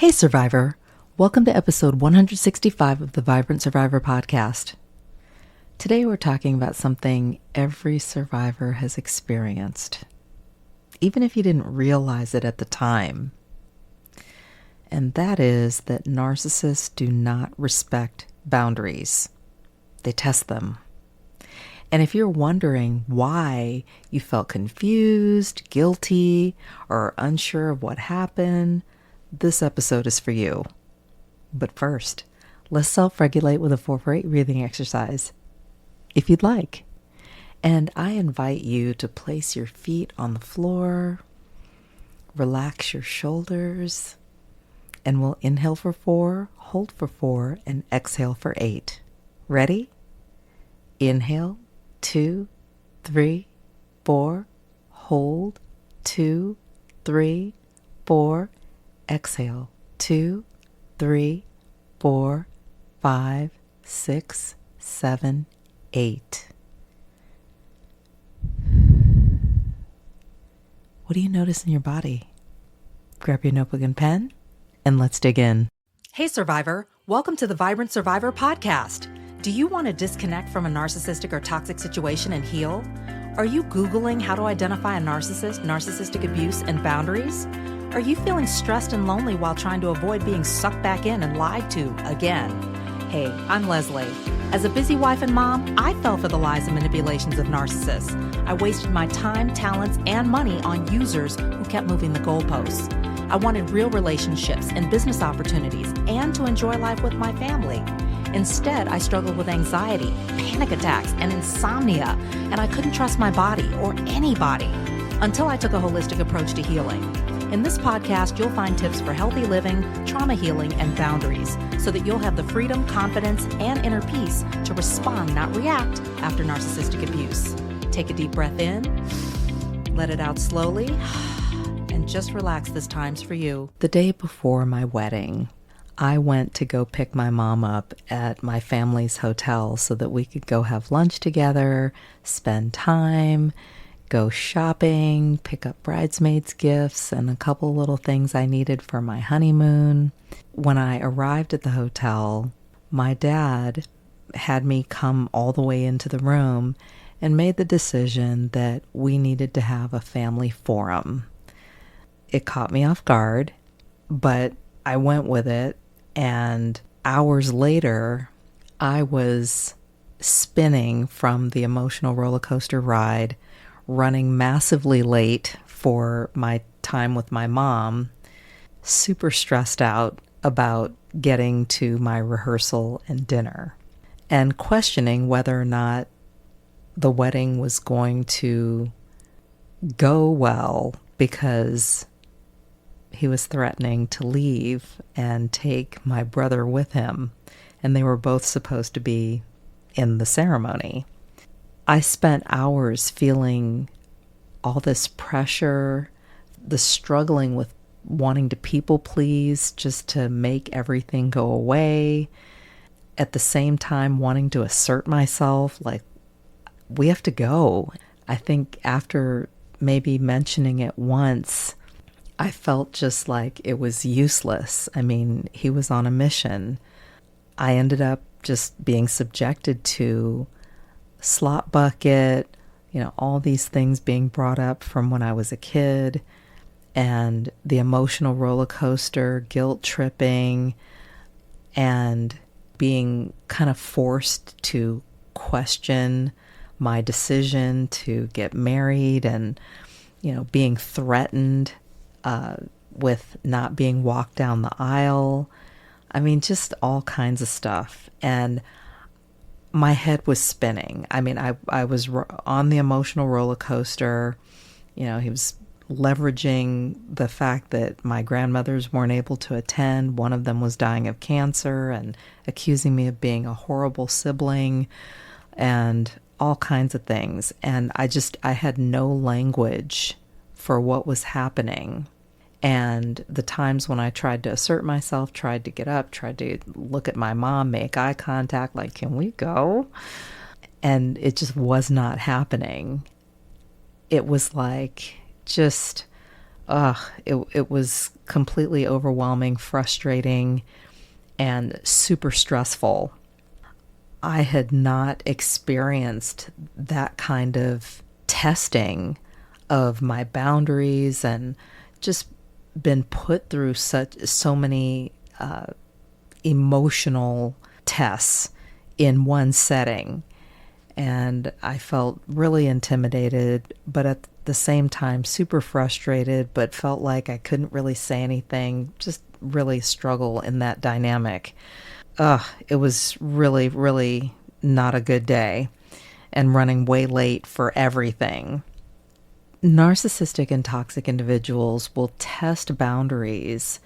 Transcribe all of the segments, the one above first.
Hey Survivor, welcome to episode 165 of the Vibrant Survivor podcast. Today we're talking about something every survivor has experienced, even if you didn't realize it at the time. And that is that narcissists do not respect boundaries. They test them. And if you're wondering why you felt confused, guilty, or unsure of what happened, this episode is for you. But first, let's self-regulate with a 4-for-8 breathing exercise, if you'd like. And I invite you to place your feet on the floor, relax your shoulders, and we'll inhale for 4, hold for 4, and exhale for 8. Ready? Inhale, 2, 3, 4, hold, 2, 3, 4, exhale, 2, 3, 4, 5, 6, 7, 8. What do you notice in your body? Grab your notebook and pen, and let's dig in. Hey Survivor, welcome to the Vibrant Survivor podcast. Do you want to disconnect from a narcissistic or toxic situation and heal? Are you Googling how to identify a narcissist, narcissistic abuse, and boundaries? Are you feeling stressed and lonely while trying to avoid being sucked back in and lied to again? Hey, I'm Lesley. As a busy wife and mom, I fell for the lies and manipulations of narcissists. I wasted my time, talents, and money on users who kept moving the goalposts. I wanted real relationships and business opportunities and to enjoy life with my family. Instead, I struggled with anxiety, panic attacks, and insomnia, and I couldn't trust my body or anybody until I took a holistic approach to healing. In this podcast, you'll find tips for healthy living, trauma healing, and boundaries so that you'll have the freedom, confidence, and inner peace to respond, not react, after narcissistic abuse. Take a deep breath in, let it out slowly, and just relax. This time's for you. The day before my wedding, I went to go pick my mom up at my family's hotel so that we could go have lunch together, spend time, go shopping, pick up bridesmaids' gifts, and a couple little things I needed for my honeymoon. When I arrived at the hotel, my dad had me come all the way into the room and made the decision that we needed to have a family forum. It caught me off guard, but I went with it, and hours later, I was spinning from the emotional roller coaster ride, running massively late for my time with my mom, super stressed out about getting to my rehearsal and dinner, and questioning whether or not the wedding was going to go well because he was threatening to leave and take my brother with him, and they were both supposed to be in the ceremony. I spent hours feeling all this pressure, the struggling with wanting to people please just to make everything go away. At the same time, wanting to assert myself, like, we have to go. I think after maybe mentioning it once, I felt just like it was useless. I mean, he was on a mission. I ended up just being subjected to slot bucket, all these things being brought up from when I was a kid, and the emotional roller coaster, guilt tripping, and being kind of forced to question my decision to get married, and, being threatened with not being walked down the aisle. I mean, just all kinds of stuff. And my head was spinning. I mean, I was on the emotional roller coaster. He was leveraging the fact that my grandmothers weren't able to attend. One of them was dying of cancer and accusing me of being a horrible sibling and all kinds of things. And I had no language for what was happening. And the times when I tried to assert myself, tried to get up, tried to look at my mom, make eye contact, like, can we go? And it just was not happening. It was like just It was completely overwhelming, frustrating, and super stressful. I had not experienced that kind of testing of my boundaries and just been put through so many emotional tests in one setting. And I felt really intimidated, but at the same time super frustrated, but felt like I couldn't really say anything, just really struggle in that dynamic. It was really, really not a good day, and running way late for everything. Narcissistic and toxic individuals will test boundaries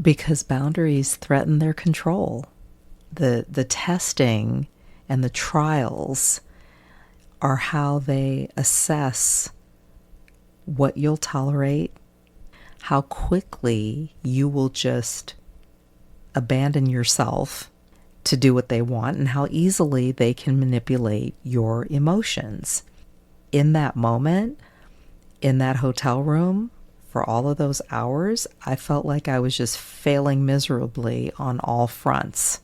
because boundaries threaten their control. The testing and the trials are how they assess what you'll tolerate, how quickly you will just abandon yourself to do what they want, and how easily they can manipulate your emotions. In that moment, in that hotel room, for all of those hours, I felt like I was just failing miserably on all fronts.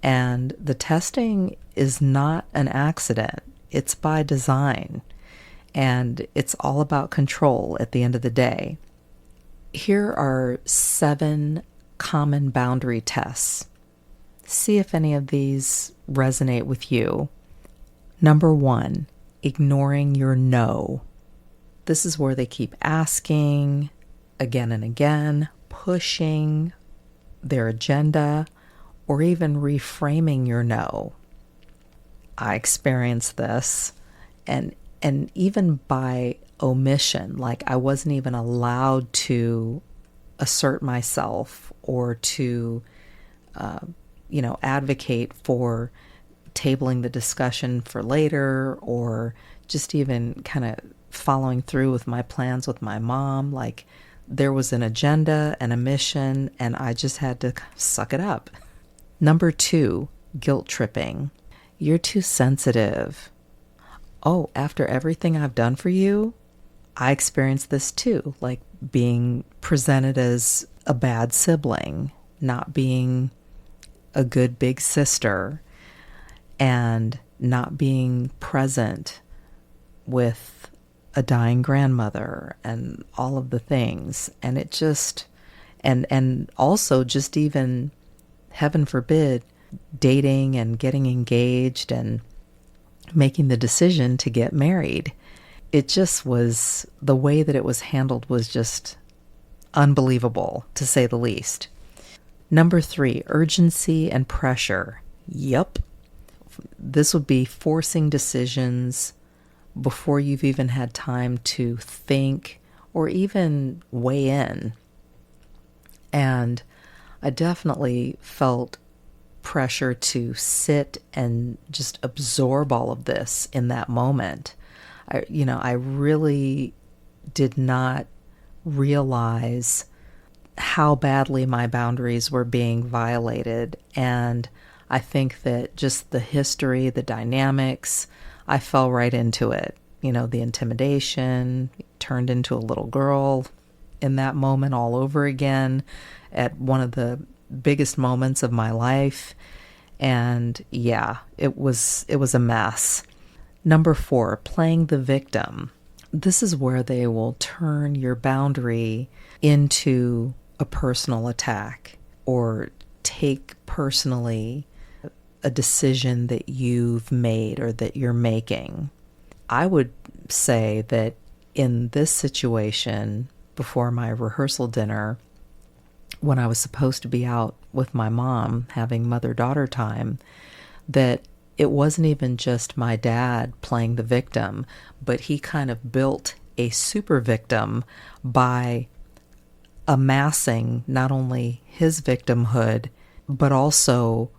And the testing is not an accident. It's by design. And it's all about control at the end of the day. Here are 7 common boundary tests. See if any of these resonate with you. Number 1, ignoring your no. This is where they keep asking again and again, pushing their agenda, or even reframing your no. I experienced this, and even by omission, like I wasn't even allowed to assert myself or to, advocate for tabling the discussion for later, or just even kind of following through with my plans with my mom. Like there was an agenda and a mission, and I just had to suck it up. Number 2, guilt tripping. You're too sensitive. Oh, after everything I've done for you, I experienced this too, like being presented as a bad sibling, not being a good big sister, and not being present with a dying grandmother and all of the things. And it just, and also just even, heaven forbid, dating and getting engaged and making the decision to get married. It just was, the way that it was handled was just unbelievable, to say the least. Number 3, urgency and pressure. Yep. This would be forcing decisions before you've even had time to think or even weigh in. And I definitely felt pressure to sit and just absorb all of this in that moment. I really did not realize how badly my boundaries were being violated. And I think that just the history, the dynamics, I fell right into it. The intimidation, turned into a little girl in that moment all over again at one of the biggest moments of my life. And yeah, it was a mess. Number 4, playing the victim. This is where they will turn your boundary into a personal attack, or take personally a decision that you've made or that you're making. I would say that in this situation, before my rehearsal dinner, when I was supposed to be out with my mom having mother-daughter time, that it wasn't even just my dad playing the victim, but he kind of built a super victim by amassing not only his victimhood, but also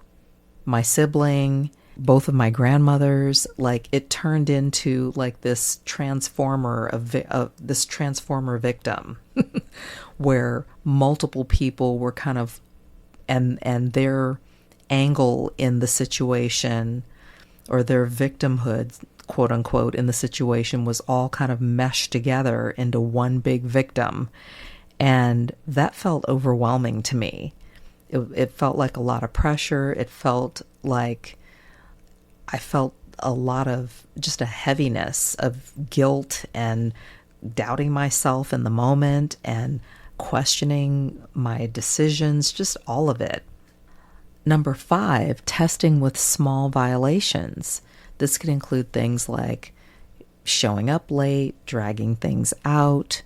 my sibling, both of my grandmothers. Like it turned into like this transformer victim where multiple people were kind of, and their angle in the situation or their victimhood quote unquote, in the situation was all kind of meshed together into one big victim. And that felt overwhelming to me. It felt like a lot of pressure. It felt like I felt a lot of just a heaviness of guilt and doubting myself in the moment and questioning my decisions, just all of it. Number 5, testing with small violations. This could include things like showing up late, dragging things out,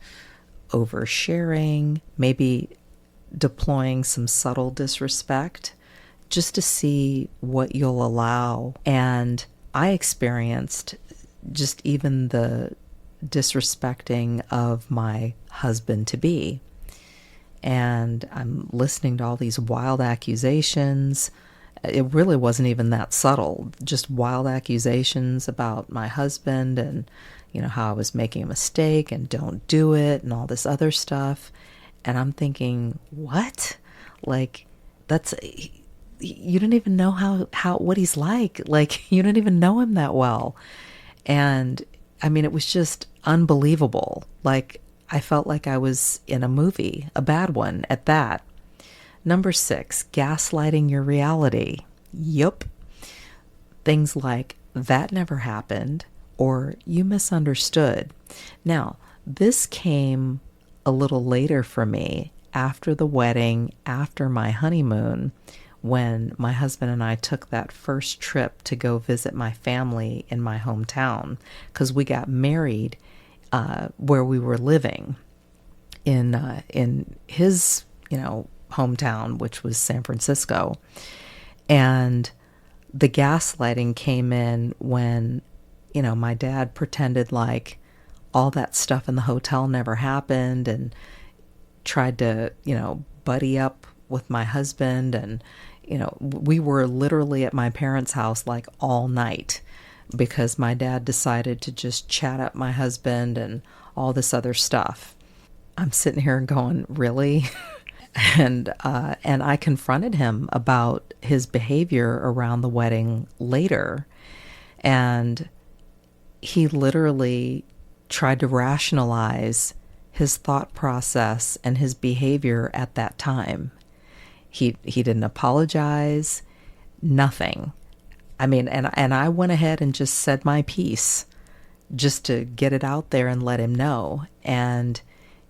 oversharing, maybe deploying some subtle disrespect, just to see what you'll allow. And I experienced just even the disrespecting of my husband-to-be. And I'm listening to all these wild accusations. It really wasn't even that subtle, just wild accusations about my husband and, how I was making a mistake and don't do it and all this other stuff. And I'm thinking, what? Like, you don't even know what he's like. Like, you don't even know him that well. And I mean, it was just unbelievable. Like, I felt like I was in a movie, a bad one at that. Number 6, gaslighting your reality. Yup. Things like, that never happened, or you misunderstood. Now, this came a little later for me, after the wedding, after my honeymoon, when my husband and I took that first trip to go visit my family in my hometown, because we got married where we were living in his, hometown, which was San Francisco. And the gaslighting came in when, my dad pretended like all that stuff in the hotel never happened and tried to, buddy up with my husband. And, we were literally at my parents' house like all night because my dad decided to just chat up my husband and all this other stuff. I'm sitting here going, really? And I confronted him about his behavior around the wedding later. And he literally tried to rationalize his thought process and his behavior at that time. He didn't apologize, nothing. I mean, and I went ahead and just said my piece just to get it out there and let him know. And,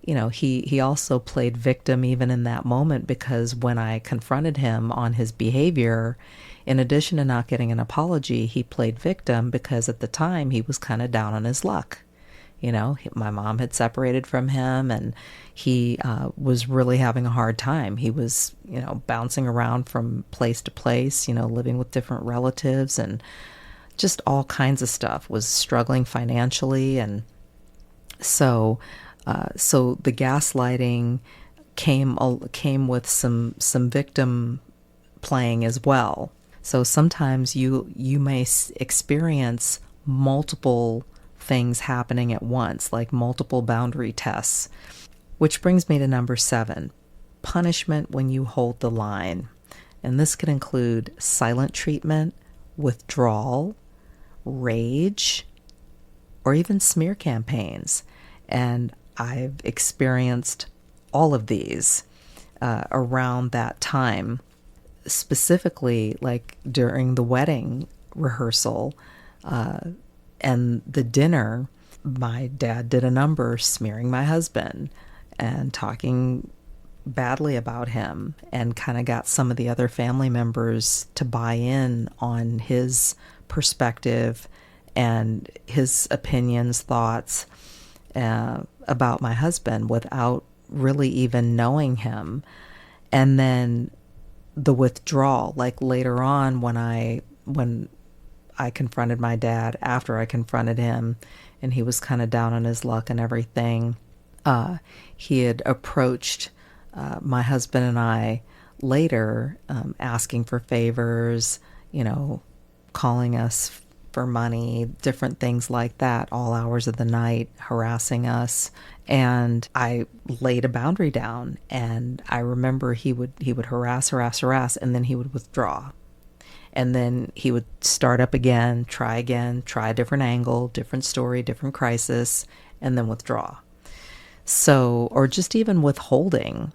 he also played victim even in that moment, because when I confronted him on his behavior, in addition to not getting an apology, he played victim because at the time he was kind of down on his luck. My mom had separated from him and he was really having a hard time. He was, bouncing around from place to place, living with different relatives and just all kinds of stuff, was struggling financially. And so the gaslighting came with some victim playing as well. So sometimes you may experience multiple things happening at once, like multiple boundary tests. Which brings me to number 7, punishment when you hold the line. And this could include silent treatment, withdrawal, rage, or even smear campaigns. And I've experienced all of these around that time, specifically like during the wedding rehearsal and the dinner. My dad did a number smearing my husband and talking badly about him, and kind of got some of the other family members to buy in on his perspective and his opinions, thoughts about my husband without really even knowing him. And then the withdrawal, like later on when I confronted my dad, after I confronted him and he was kind of down on his luck and everything, he had approached my husband and I later, asking for favors, calling us for money, different things like that, all hours of the night, harassing us. And I laid a boundary down, and I remember he would harass, and then he would withdraw. And then he would start up again, try a different angle, different story, different crisis, and then withdraw. So, or just even withholding.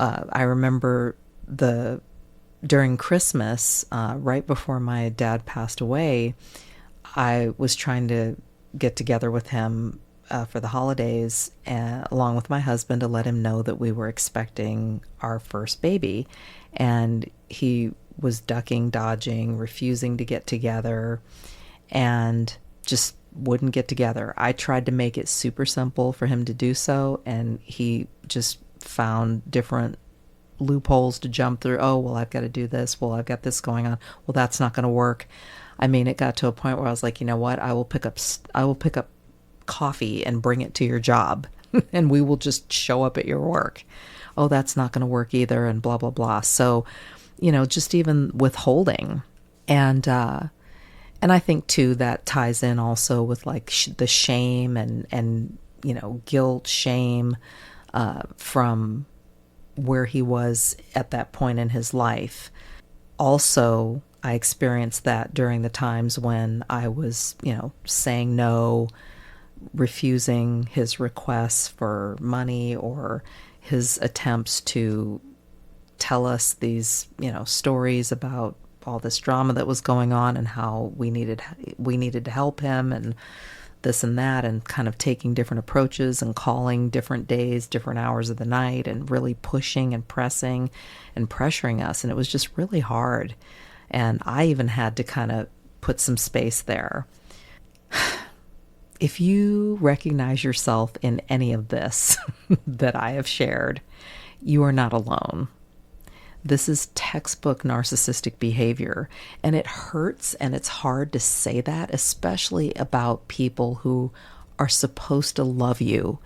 I remember during Christmas, right before my dad passed away, I was trying to get together with him for the holidays, along with my husband, to let him know that we were expecting our first baby. And he was ducking, dodging, refusing to get together, and just wouldn't get together. I tried to make it super simple for him to do so, and he just found different loopholes to jump through. Oh, well, I've got to do this. Well, I've got this going on. Well, that's not going to work. I mean, it got to a point where I was like, you know what? I will pick up coffee and bring it to your job, and we will just show up at your work. Oh, that's not going to work either, and blah, blah, blah. So, just even withholding. And I think too, that ties in also with like the shame and guilt, shame, from where he was at that point in his life. Also, I experienced that during the times when I was, saying no, refusing his requests for money, or his attempts to tell us these, stories about all this drama that was going on and how we needed to help him and this and that, and kind of taking different approaches and calling different days, different hours of the night, and really pushing and pressing and pressuring us. And it was just really hard. And I even had to kind of put some space there. If you recognize yourself in any of this that I have shared, you are not alone. This is textbook narcissistic behavior, and it hurts, and it's hard to say that, especially about people who are supposed to love you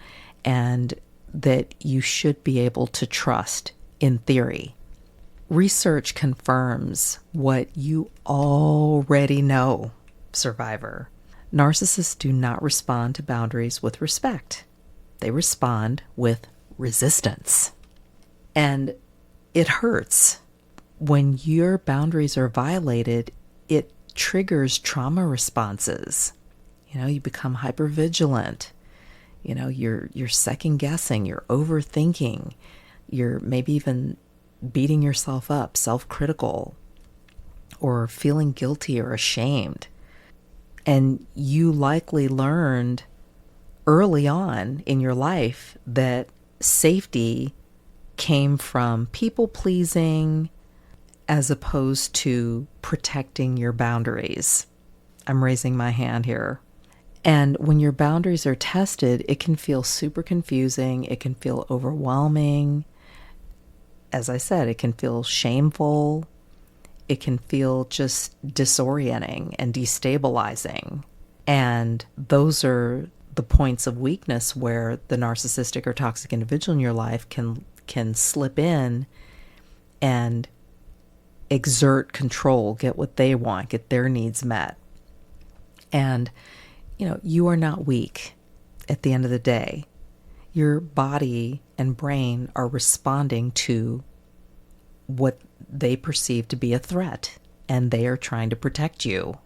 and that you should be able to trust in theory. Research confirms what you already know, survivor. Narcissists do not respond to boundaries with respect. They respond with resistance. And it hurts. When your boundaries are violated, it triggers trauma responses. You become hypervigilant. You're second guessing, you're overthinking, you're maybe even beating yourself up, self-critical, or feeling guilty or ashamed. And you likely learned early on in your life that safety came from people pleasing as opposed to protecting your boundaries. I'm raising my hand here. And when your boundaries are tested, it can feel super confusing. It can feel overwhelming. As I said, it can feel shameful. It can feel just disorienting and destabilizing. And those are the points of weakness where the narcissistic or toxic individual in your life can slip in and exert control, get what they want, get their needs met. And, you are not weak at the end of the day. Your body and brain are responding to what they perceive to be a threat, and they are trying to protect you.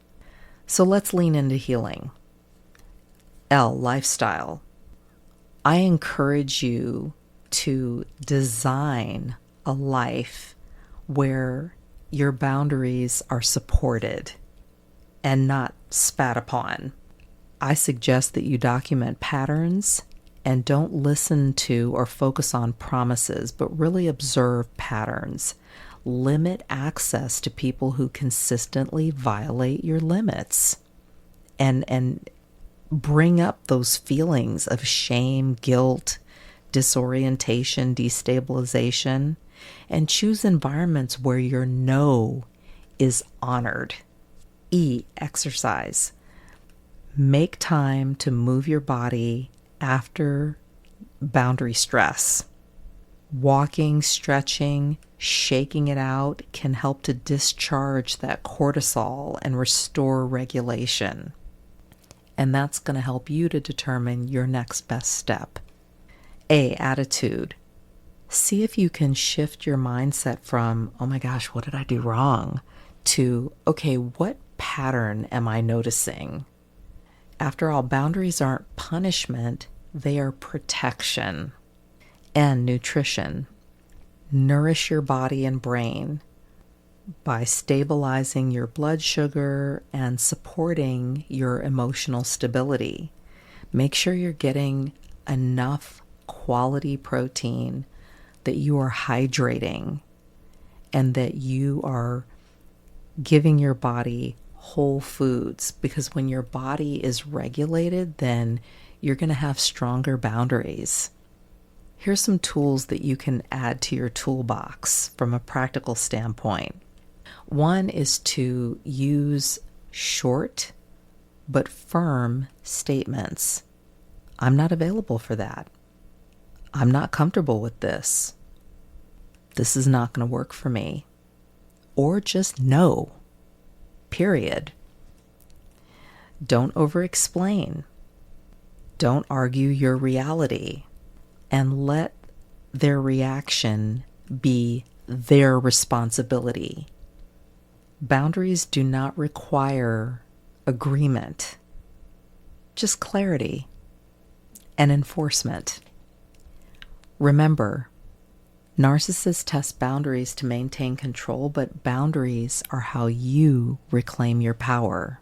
So let's lean into healing. L, lifestyle. I encourage you to design a life where your boundaries are supported and not spat upon. I suggest that you document patterns and don't listen to or focus on promises, but really observe patterns. Limit access to people who consistently violate your limits, and bring up those feelings of shame, guilt, disorientation, destabilization, and choose environments where your no is honored. E, exercise. Make time to move your body after boundary stress. Walking, stretching, shaking it out can help to discharge that cortisol and restore regulation. And that's going to help you to determine your next best step. A, attitude. See if you can shift your mindset from, oh my gosh, what did I do wrong? to, okay, what pattern am I noticing? After all, boundaries aren't punishment, they are protection and nutrition. Nourish your body and brain by stabilizing your blood sugar and supporting your emotional stability. Make sure you're getting enough quality protein, that you are hydrating, and that you are giving your body whole foods, because when your body is regulated, then you're going to have stronger boundaries. Here's some tools that you can add to your toolbox from a practical standpoint. One is to use short but firm statements. I'm not available for that. I'm not comfortable with this. This is not going to work for me. Or just no. Period. Don't over-explain. Don't argue your reality. And let their reaction be their responsibility. Boundaries do not require agreement, just clarity and enforcement. Remember, narcissists test boundaries to maintain control, but boundaries are how you reclaim your power.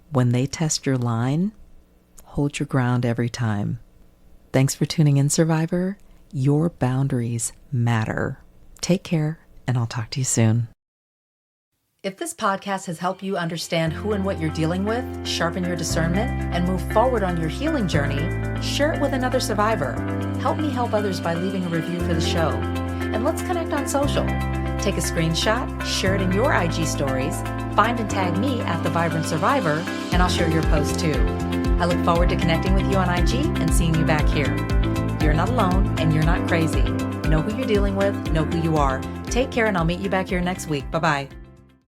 When they test your line, hold your ground every time. Thanks for tuning in, Survivor. Your boundaries matter. Take care, and I'll talk to you soon. If this podcast has helped you understand who and what you're dealing with, sharpen your discernment, and move forward on your healing journey, share it with another survivor. Help me help others by leaving a review for the show. And let's connect on social. Take a screenshot, share it in your IG stories, find and tag me at The Vibrant Survivor, and I'll share your post too. I look forward to connecting with you on IG and seeing you back here. You're not alone and you're not crazy. Know who you're dealing with, know who you are. Take care, and I'll meet you back here next week. Bye-bye.